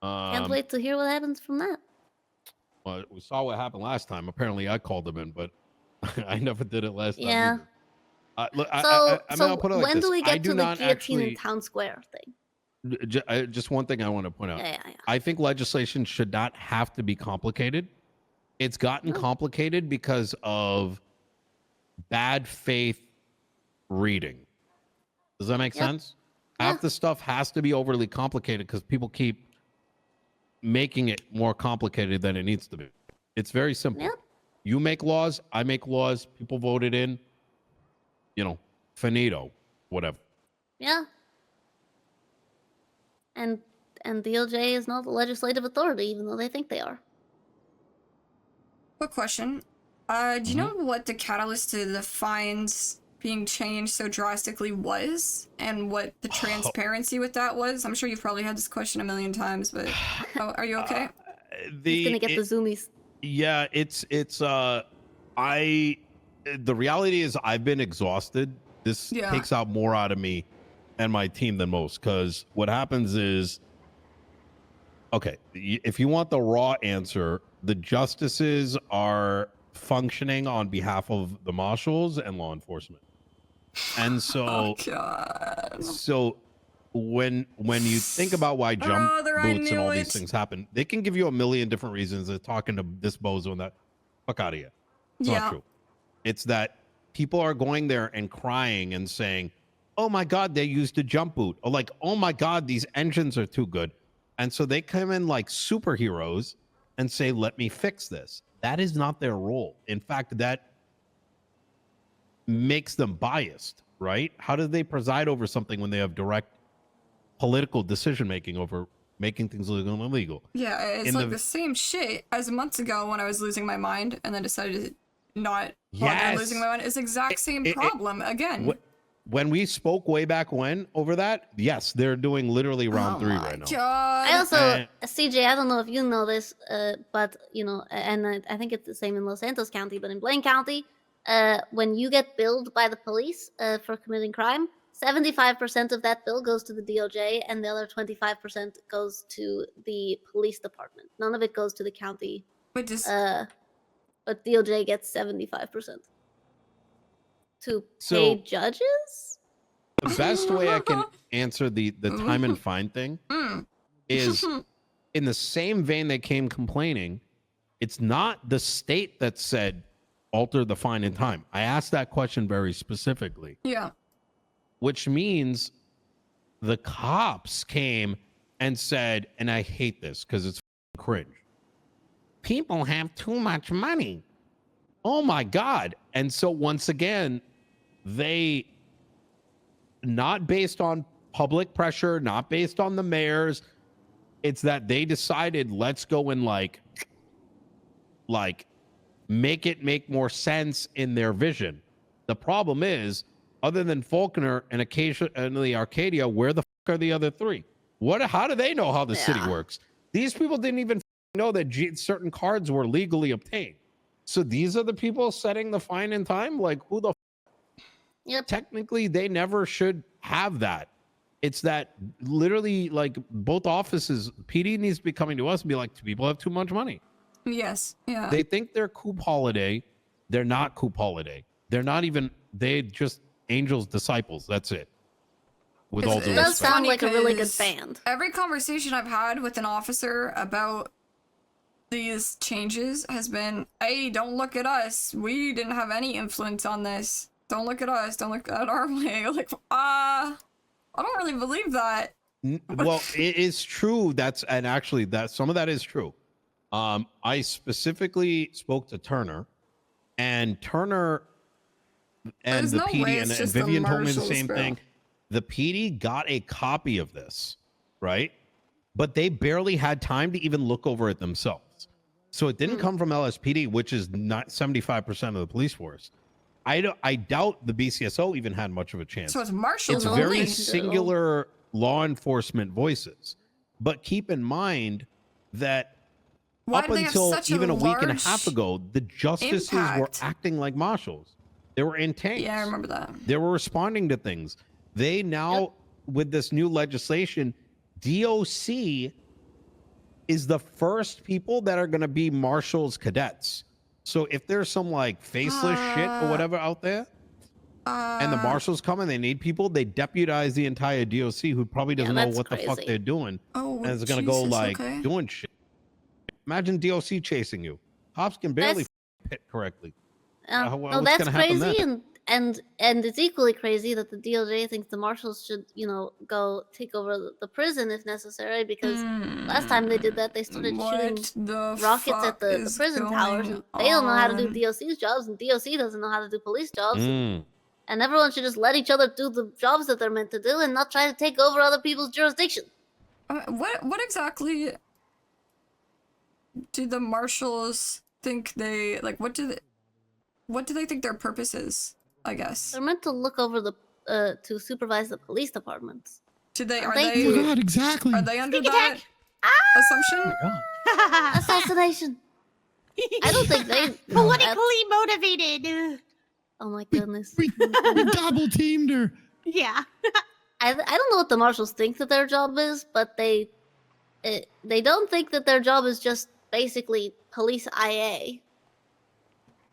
Can't wait to hear what happens from that. Well, we saw what happened last time. Apparently, I called them in, but I never did it last time Yeah. either. Look, So, I mean, I'll put it like when this. do we I get do to the not guillotine in actually. Town Square thing? Just one thing I want to point out. Yeah. I think legislation should not have to be complicated. It's gotten complicated because of bad faith reading. Does that make sense? Half the stuff has to be overly complicated because people keep making it more complicated than it needs to be. It's very simple. You make laws, I make laws, people vote it in, finito, whatever. Yeah. And DOJ is not the legislative authority, even though they think they are. Quick question. Do you know what the catalyst to the fines being changed so drastically was? And what the transparency with that was? I'm sure you've probably had this question a million times, but are you okay? He's gonna get the zoomies. Yeah, the reality is I've been exhausted. This takes out more out of me and my team than most, because what happens is, okay, if you want the raw answer, the justices are functioning on behalf of the marshals and law enforcement. And so, so when you think about why jump boots and all these things happen, they can give you a million different reasons. They're talking to this bozo and that. Fuck out of here. It's not true. It's that people are going there and crying and saying, oh my God, they used a jump boot. Or like, oh my God, these engines are too good. And so they come in like superheroes and say, let me fix this. That is not their role. In fact, that makes them biased, right? How do they preside over something when they have direct political decision-making over making things legal and illegal? Yeah, it's like the same shit as months ago when I was losing my mind and then decided to not bother losing my mind. It's the exact same problem again. When we spoke way back when over that, yes, they're doing literally round 3 right now. God. I also, CJ, I don't know if you know this, but, and I think it's the same in Los Santos County, but in Blaine County, when you get billed by the police for committing crime, 75% of that bill goes to the DOJ, and the other 25% goes to the police department. None of it goes to the county. But DOJ gets 75%. To pay judges? The best way I can answer the time and fine thing is in the same vein they came complaining, it's not the state that said alter the fine and time. I asked that question very specifically. Yeah. Which means the cops came and said, and I hate this because it's cringe, people have too much money. Oh my God. And so once again, they, not based on public pressure, not based on the mayors, it's that they decided, let's go and like make it make more sense in their vision. The problem is, other than Faulkner and occasionally Arcadia, where the fuck are the other 3? How do they know how the city works? These people didn't even know that certain cards were legally obtained. So these are the people setting the fine and time? Like, who the Technically, they never should have that. It's that literally, like, both offices, PD needs to be coming to us and be like, people have too much money. Yes. Yeah. They think they're Coop Holiday. They're not Coop Holiday. They're not even, they just Angel's disciples. That's it. With all due respect. It does sound like a really good band. Every conversation I've had with an officer about these changes has been, hey, don't look at us. We didn't have any influence on this. Don't look at us. Don't look at our way. Like, I don't really believe that. Well, it is true. And actually some of that is true. I specifically spoke to Turner, and Turner and the PD and Vivian told me the same thing. The PD got a copy of this, right? But they barely had time to even look over it themselves. So it didn't come from LSPD, which is not 75% of the police force. I doubt the BCSO even had much of a chance. So it's marshals. It's very singular law enforcement voices. But keep in mind that up until even a week and a half ago, the justices were acting like marshals. They were in tanks. Yeah, I remember that. They were responding to things. They now, with this new legislation, DOC is the first people that are going to be marshals cadets. So if there's some like faceless shit or whatever out there, and the marshals come and they need people, they deputize the entire DOC who probably doesn't know what the fuck they're doing. Oh, and it's going to go like okay. doing shit. Imagine DOC chasing you. Cops can barely hit correctly. No, that's crazy, and it's equally crazy that the DOJ thinks the marshals should, you know, go take over the prison if necessary, because last time they did that, they started shooting rockets at the prison towers, and they don't know how to do DOC's jobs, and DOC doesn't know how to do police jobs, and everyone should just let each other do the jobs that they're meant to do and not try to take over other people's jurisdiction. What exactly do the marshals think they, like, what do they think their purpose is, I guess? They're meant to look over the, to supervise the police departments. Are they oh god, exactly. Are they under that assumption? Oh assassination. I don't think they... Politically motivated. Oh my goodness. We double teamed her. Yeah. I don't know what the marshals think that their job is, but they don't think that their job is just basically police IA.